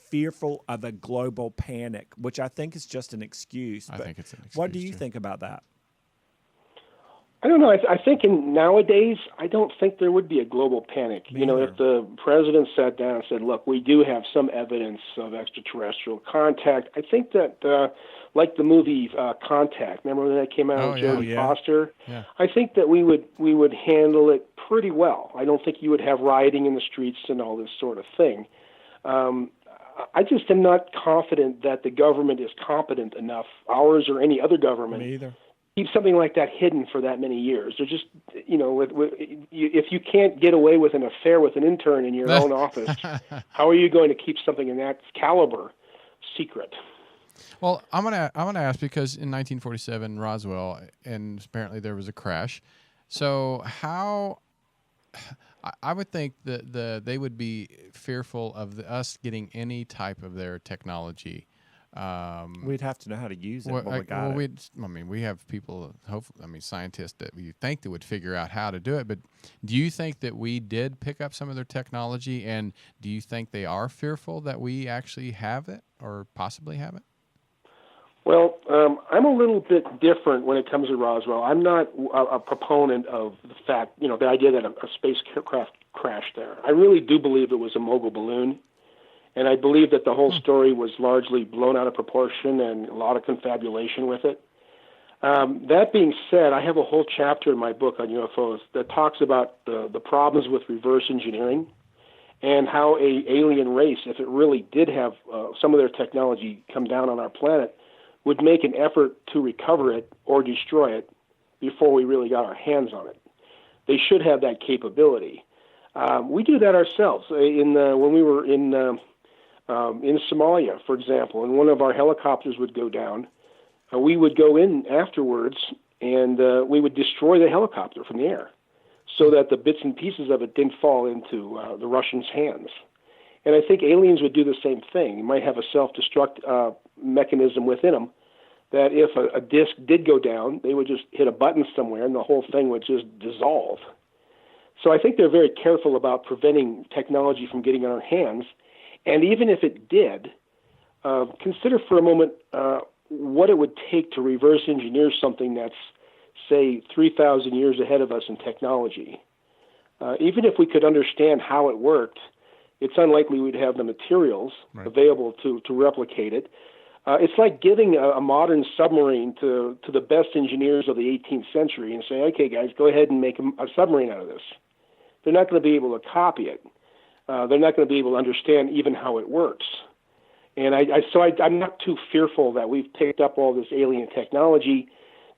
Speaker 3: fearful of a global panic, which I think is just an excuse.
Speaker 2: I think it's an excuse.
Speaker 3: What do you think about that?
Speaker 4: I don't know. I think nowadays, I don't think there would be a global panic. If the president sat down and said, look, we do have some evidence of extraterrestrial contact, I think that, like the movie Contact, remember when that came out with Jodie Foster?
Speaker 2: Yeah.
Speaker 4: I think that we would handle it pretty well. I don't think you would have rioting in the streets and all this sort of thing. I just am not confident that the government is competent enough, ours or any other government,
Speaker 3: Me either.
Speaker 4: keep something like that hidden for that many years. They're just, if you can't get away with an affair with an intern in your own office, how are you going to keep something in that caliber secret?
Speaker 2: Well, I'm gonna ask, because in 1947 Roswell, and apparently there was a crash. So how? I would think that they would be fearful of us getting any type of their technology.
Speaker 3: We'd have to know how to use it.
Speaker 2: We have people, scientists that we think that would figure out how to do it. But do you think that we did pick up some of their technology, and do you think they are fearful that we actually have it or possibly have it?
Speaker 4: Well, I'm a little bit different when it comes to Roswell. I'm not a proponent of the fact, the idea that a spacecraft crashed there. I really do believe it was a mogul balloon. And I believe that the whole story was largely blown out of proportion and a lot of confabulation with it. That being said, I have a whole chapter in my book on UFOs that talks about the problems with reverse engineering and how a alien race, if it really did have some of their technology come down on our planet, would make an effort to recover it or destroy it before we really got our hands on it. They should have that capability. We do that ourselves. When we were in Somalia, for example, and one of our helicopters would go down, we would go in afterwards and we would destroy the helicopter from the air. so that the bits and pieces of it didn't fall into the Russians' hands. And I think aliens would do the same thing. You might have a self-destruct mechanism within them that if a disk did go down, they would just hit a button somewhere and the whole thing would just dissolve. So I think they're very careful about preventing technology from getting in our hands. And even if it did, consider for a moment what it would take to reverse engineer something that's, say, 3,000 years ahead of us in technology. Even if we could understand how it worked, it's unlikely we'd have the materials available to replicate it. It's like giving a modern submarine to the best engineers of the 18th century and saying, okay, guys, go ahead and make a submarine out of this. They're not going to be able to copy it. They're not going to be able to understand even how it works. And I'm not too fearful that we've picked up all this alien technology,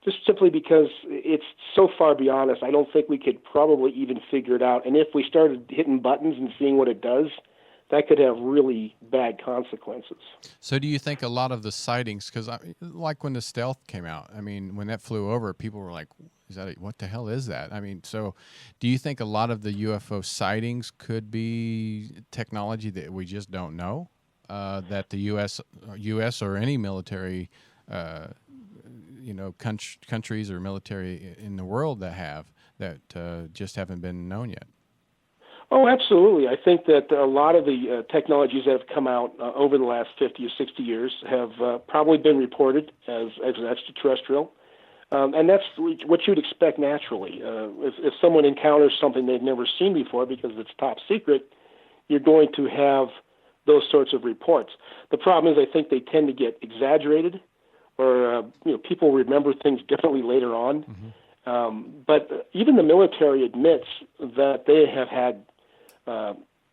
Speaker 4: just simply because it's so far beyond us. I don't think we could probably even figure it out. And if we started hitting buttons and seeing what it does, that could have really bad consequences.
Speaker 2: So do you think a lot of the sightings, because like when the stealth came out, I mean, when that flew over, people were like, what the hell is that? I mean, so do you think a lot of the UFO sightings could be technology that we just don't know, that the U.S. or any military countries or military in the world that just haven't been known yet?
Speaker 4: Oh, absolutely. I think that a lot of the technologies that have come out over the last 50 or 60 years have probably been reported as extraterrestrial. And that's what you'd expect naturally. If someone encounters something they've never seen before because it's top secret, you're going to have those sorts of reports. The problem is I think they tend to get exaggerated, or people remember things differently later on. Mm-hmm. But even the military admits that they have had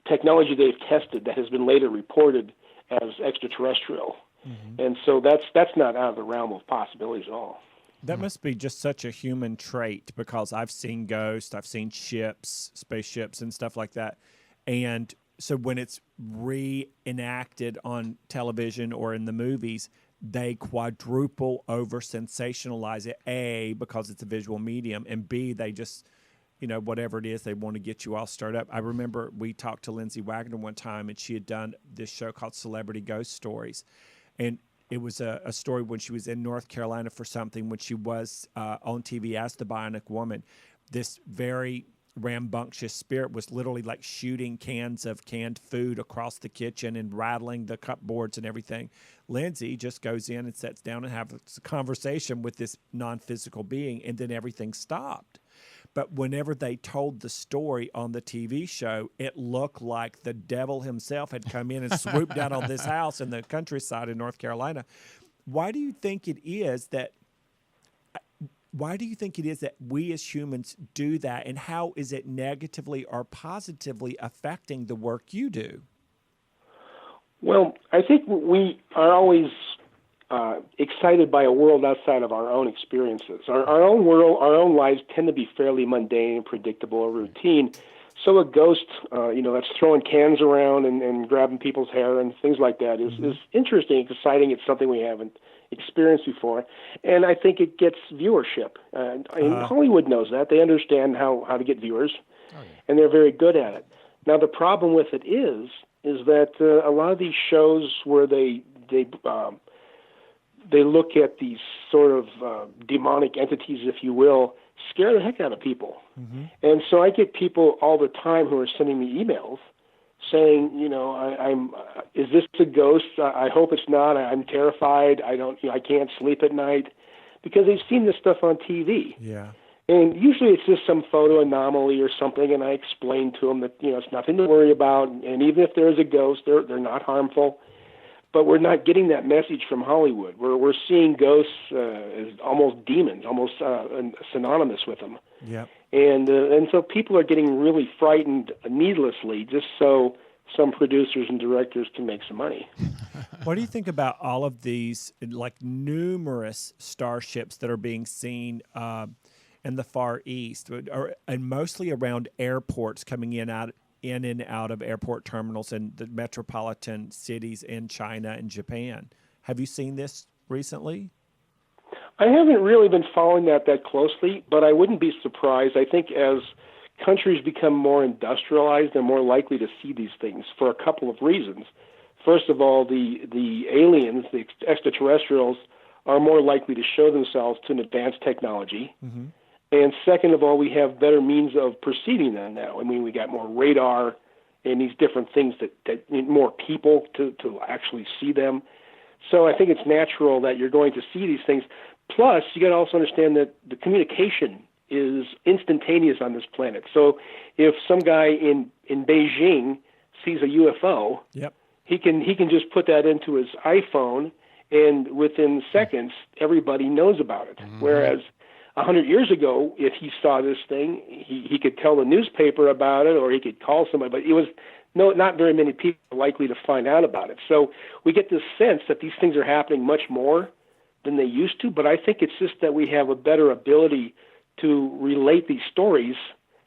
Speaker 4: technology they've tested that has been later reported as extraterrestrial. Mm-hmm. And so that's not out of the realm of possibilities at all.
Speaker 3: That must be just such a human trait, because I've seen ghosts, I've seen ships, spaceships and stuff like that. And so when it's reenacted on television or in the movies, they quadruple over sensationalize it, A, because it's a visual medium, and B, they just, whatever it is, they want to get you all stirred up. I remember we talked to Lindsay Wagner one time, and she had done this show called Celebrity Ghost Stories. And it was a story when she was in North Carolina for something, when she was on TV as the Bionic Woman. This very rambunctious spirit was literally like shooting cans of canned food across the kitchen and rattling the cupboards and everything. Lindsay just goes in and sits down and has a conversation with this non-physical being, and then everything stopped. But whenever they told the story on the TV show, it looked like the devil himself had come in and swooped down on this house in the countryside in North Carolina. Why do you think it is that we as humans do that, and how is it negatively or positively affecting the work you do?
Speaker 4: Well, I think we are always excited by a world outside of our own experiences. Our own world, our own lives tend to be fairly mundane and predictable or routine. So a ghost, that's throwing cans around and grabbing people's hair and things like that is interesting, exciting. It's something we haven't experienced before. And I think it gets viewership. And Hollywood knows that. They understand how to get viewers, and they're very good at it. Now, the problem with it is that a lot of these shows where they look at these sort of demonic entities, if you will, scare the heck out of people. Mm-hmm. And so I get people all the time who are sending me emails saying, is this a ghost? I hope it's not. I'm terrified. I can't sleep at night, because they've seen this stuff on TV. Yeah. And usually it's just some photo anomaly or something, and I explain to them that, it's nothing to worry about, and even if there is a ghost, they're not harmful. But we're not getting that message from Hollywood. We're seeing ghosts as almost demons, almost synonymous with them. Yep. And so people are getting really frightened needlessly, just so some producers and directors can make some money.
Speaker 3: What do you think about all of these, like, numerous starships that are being seen in the Far East, and mostly around airports, coming in and out of airport terminals in the metropolitan cities in China and Japan? Have you seen this recently?
Speaker 4: I haven't really been following that closely, but I wouldn't be surprised. I think as countries become more industrialized, they're more likely to see these things for a couple of reasons. First of all, the aliens, the extraterrestrials, are more likely to show themselves to an advanced technology.
Speaker 3: Mm-hmm.
Speaker 4: And second of all, we have better means of perceiving them now. I mean, we got more radar and these different things that need more people to actually see them. So I think it's natural that you're going to see these things. Plus, you got to also understand that the communication is instantaneous on this planet. So if some guy in Beijing sees a UFO,
Speaker 3: yep.
Speaker 4: he can just put that into his iPhone, and within seconds, everybody knows about it. Mm-hmm. Whereas 100 years ago, if he saw this thing, he could tell the newspaper about it, or he could call somebody, but it was not very many people likely to find out about it. So we get this sense that these things are happening much more than they used to, but I think it's just that we have a better ability to relate these stories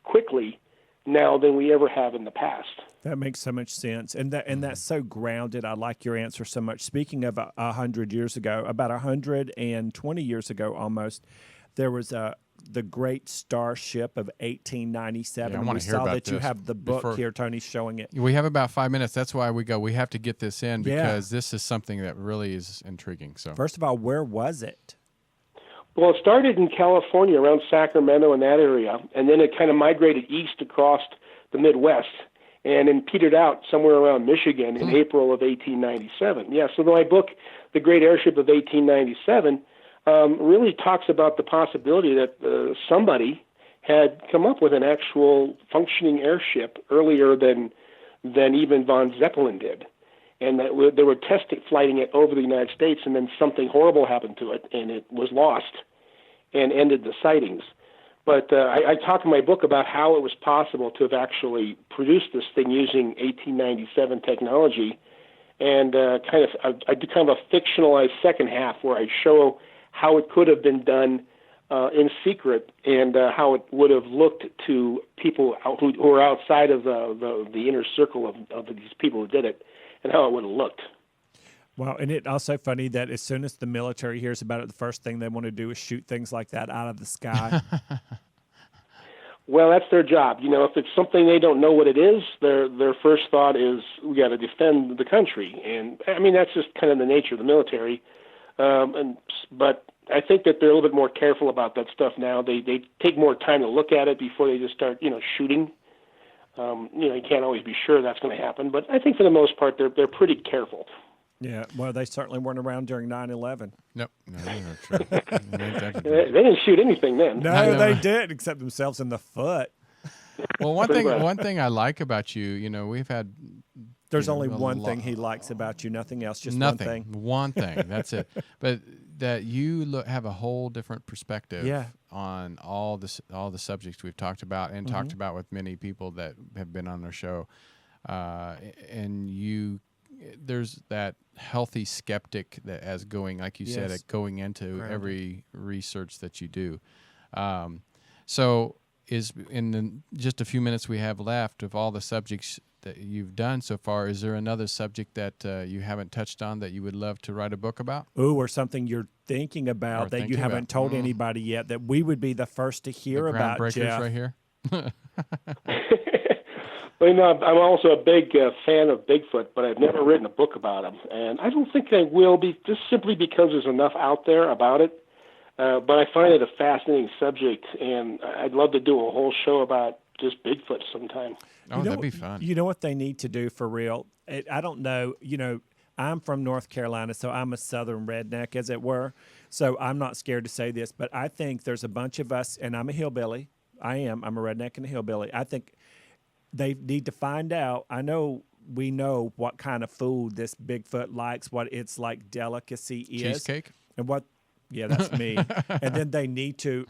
Speaker 4: quickly now than we ever have in the past.
Speaker 3: That makes so much sense, and that's so grounded. I like your answer so much. Speaking of 100 years ago, about 120 years ago almost, there was the Great Starship of 1897.
Speaker 2: Yeah, I want
Speaker 3: we
Speaker 2: to hear
Speaker 3: saw
Speaker 2: about
Speaker 3: that
Speaker 2: this
Speaker 3: you have the book here. Tony's showing it.
Speaker 2: We have about 5 minutes. That's why we have to get this in because this is something that really is intriguing. So
Speaker 3: first of all, where was it?
Speaker 4: Well, it started in California around Sacramento in that area, and then it kind of migrated east across the Midwest and then petered out somewhere around Michigan in April of 1897. Yeah, so my book, The Great Airship of 1897, really talks about the possibility that somebody had come up with an actual functioning airship earlier than even von Zeppelin did. And that they were flighting it over the United States, and then something horrible happened to it, and it was lost and ended the sightings. But I talk in my book about how it was possible to have actually produced this thing using 1897 technology, and I do kind of a fictionalized second half where I show how it could have been done in secret and how it would have looked to people who are outside of the inner circle of these people who did it, and how it would have looked.
Speaker 3: Wow, and it's also funny that as soon as the military hears about it, the first thing they want to do is shoot things like that out of the sky.
Speaker 4: Well, that's their job. You know, if it's something they don't know what it is, their first thought is, we got to defend the country. And, I mean, that's just kind of the nature of the military. But I think that they're a little bit more careful about that stuff now. They take more time to look at it before they just start, shooting. You can't always be sure that's going to happen, but I think for the most part they're pretty careful.
Speaker 3: Yeah, well, they certainly weren't around during 9/11.
Speaker 2: Nope, no, true.
Speaker 4: They didn't shoot anything then.
Speaker 3: No, they did, except themselves in the foot.
Speaker 2: Well, one thing I like about you, we've had.
Speaker 3: There's only one thing he likes about you, nothing else, just
Speaker 2: nothing.
Speaker 3: One thing.
Speaker 2: One thing, that's it. But that you have a whole different perspective on all the subjects we've talked about and talked about with many people that have been on our show, and there's that healthy skeptic that as going, like you said, going into every research that you do. So is in just a few minutes we have left of all the subjects that you've done so far, is there another subject that you haven't touched on that you would love to write a book about?
Speaker 3: Ooh, or something you're thinking about that you haven't told anybody yet that we would be the first to hear about, Jeff.
Speaker 2: Right here.
Speaker 4: Well, I'm also a big fan of Bigfoot, but I've never written a book about him. And I don't think I will be, just simply because there's enough out there about it. But I find it a fascinating subject, and I'd love to do a whole show about just Bigfoot sometime.
Speaker 2: Oh, that'd be fun.
Speaker 3: You know what they need to do for real? I don't know. I'm from North Carolina, so I'm a southern redneck, as it were. So I'm not scared to say this, but I think there's a bunch of us, and I'm a hillbilly. I'm a redneck and a hillbilly. I think they need to find out. We know what kind of food this Bigfoot likes, what its like delicacy is.
Speaker 2: Cheesecake?
Speaker 3: And what, yeah, that's me. And then they need to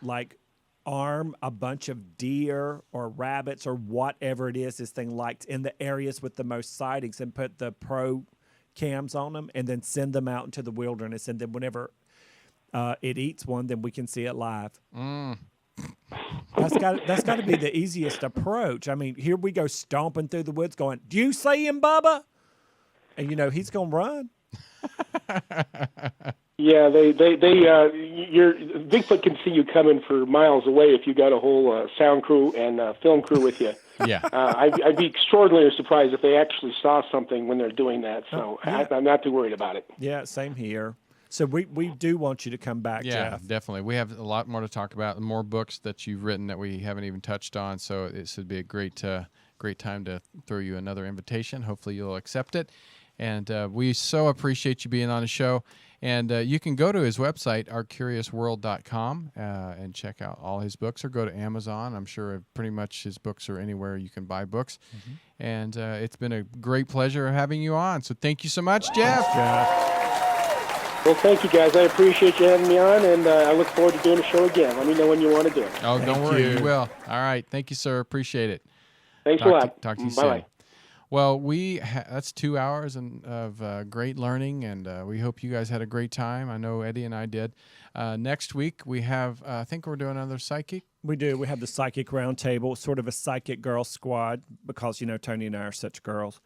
Speaker 3: arm a bunch of deer or rabbits or whatever it is this thing likes in the areas with the most sightings and put the pro cams on them and then send them out into the wilderness. And then whenever it eats one, then we can see it live. That's got to be the easiest approach. I mean, here we go stomping through the woods going, "Do you see him, Bubba?" And he's going to run.
Speaker 4: Yeah, your Bigfoot can see you coming for miles away if you got a whole sound crew and film crew with you.
Speaker 2: Yeah.
Speaker 4: I'd be extraordinarily surprised if they actually saw something when they're doing that. So I'm not too worried about it.
Speaker 3: Yeah, same here. So we do want you to come back,
Speaker 2: Yeah,
Speaker 3: Jeff.
Speaker 2: definitely. We have a lot more to talk about, more books that you've written that we haven't even touched on. So this would be a great time to throw you another invitation. Hopefully you'll accept it. And we so appreciate you being on the show. And you can go to his website, ourcuriousworld.com, and check out all his books, or go to Amazon. I'm sure pretty much his books are anywhere you can buy books. Mm-hmm. And it's been a great pleasure having you on. So thank you so much, Jeff.
Speaker 3: Thanks, Jeff.
Speaker 4: Well, thank you, guys. I appreciate you having me on, and I look forward to doing the show again. Let me know when you want to do it.
Speaker 2: Oh, don't worry. You will. All right. Thank you, sir. Appreciate it.
Speaker 4: Thanks a lot.
Speaker 2: Talk to you
Speaker 4: Bye-bye.
Speaker 2: soon. Well, that's 2 hours of great learning, and we hope you guys had a great time. I know Eddie and I did. Next week, we have, I think we're doing another psychic.
Speaker 3: We do. We have the Psychic Roundtable, sort of a psychic girl squad, because, Tony and I are such girls.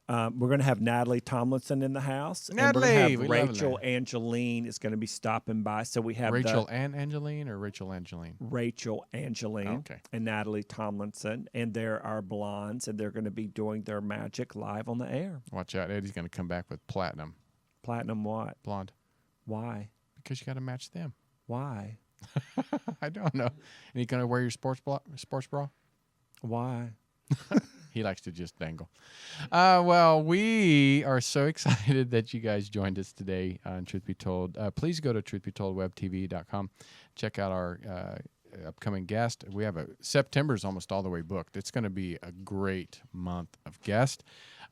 Speaker 3: We're going to have Natalie Tomlinson in the house.
Speaker 2: Natalie!
Speaker 3: And we're
Speaker 2: We
Speaker 3: going
Speaker 2: love
Speaker 3: to have Rachel
Speaker 2: that.
Speaker 3: Angeline is going to be stopping by. So we have
Speaker 2: Rachel and Angeline, or Rachel Angeline?
Speaker 3: Rachel Angeline
Speaker 2: Okay.
Speaker 3: and Natalie Tomlinson. And they're our blondes, and they're going to be doing their magic live on the air.
Speaker 2: Watch out. Eddie's going to come back with platinum.
Speaker 3: Platinum what?
Speaker 2: Blonde.
Speaker 3: Why?
Speaker 2: Because you got to match them.
Speaker 3: Why?
Speaker 2: I don't know. And you going to wear your sports bra?
Speaker 3: Why?
Speaker 2: He likes to just dangle. Well, we are so excited that you guys joined us today on Truth Be Told. Please go to truthbetoldwebtv.com. Check out our upcoming guest. We have September's almost all the way booked. It's going to be a great month of guests.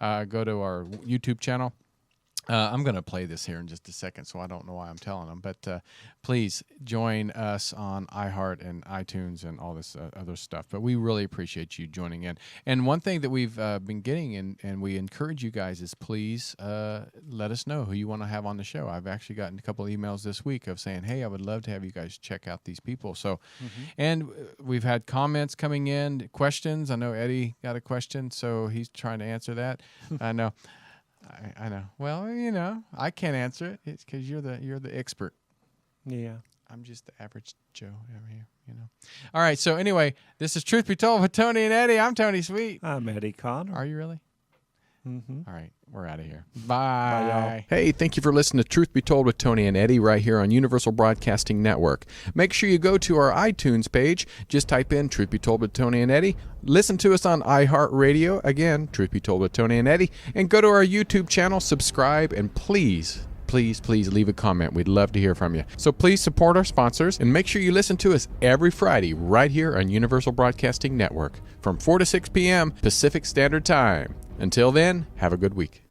Speaker 2: Go to our YouTube channel. I'm going to play this here in just a second, so I don't know why I'm telling them. But please join us on iHeart and iTunes and all this other stuff. But we really appreciate you joining in. And one thing that we've been getting, and we encourage you guys, is please let us know who you want to have on the show. I've actually gotten a couple of emails this week of saying, hey, I would love to have you guys check out these people. So, and we've had comments coming in, questions. I know Eddie got a question, so he's trying to answer that. I know. I know. Well, I can't answer it. It's because you're the expert.
Speaker 3: Yeah.
Speaker 2: I'm just the average Joe over here, All right. So anyway, this is Truth Be Told with Tony and Eddie. I'm Tony Sweet.
Speaker 3: I'm Eddie Connor.
Speaker 2: Are you really?
Speaker 3: Mm-hmm.
Speaker 2: All right. We're out of here. Bye.
Speaker 3: Bye, y'all.
Speaker 2: Hey, thank you for listening to Truth Be Told with Tony and Eddie right here on Universal Broadcasting Network. Make sure you go to our iTunes page. Just type in Truth Be Told with Tony and Eddie. Listen to us on iHeartRadio. Again, Truth Be Told with Tony and Eddie. And go to our YouTube channel, subscribe, and please leave a comment. We'd love to hear from you. So please support our sponsors and make sure you listen to us every Friday right here on Universal Broadcasting Network from 4 to 6 p.m. Pacific Standard Time. Until then, have a good week.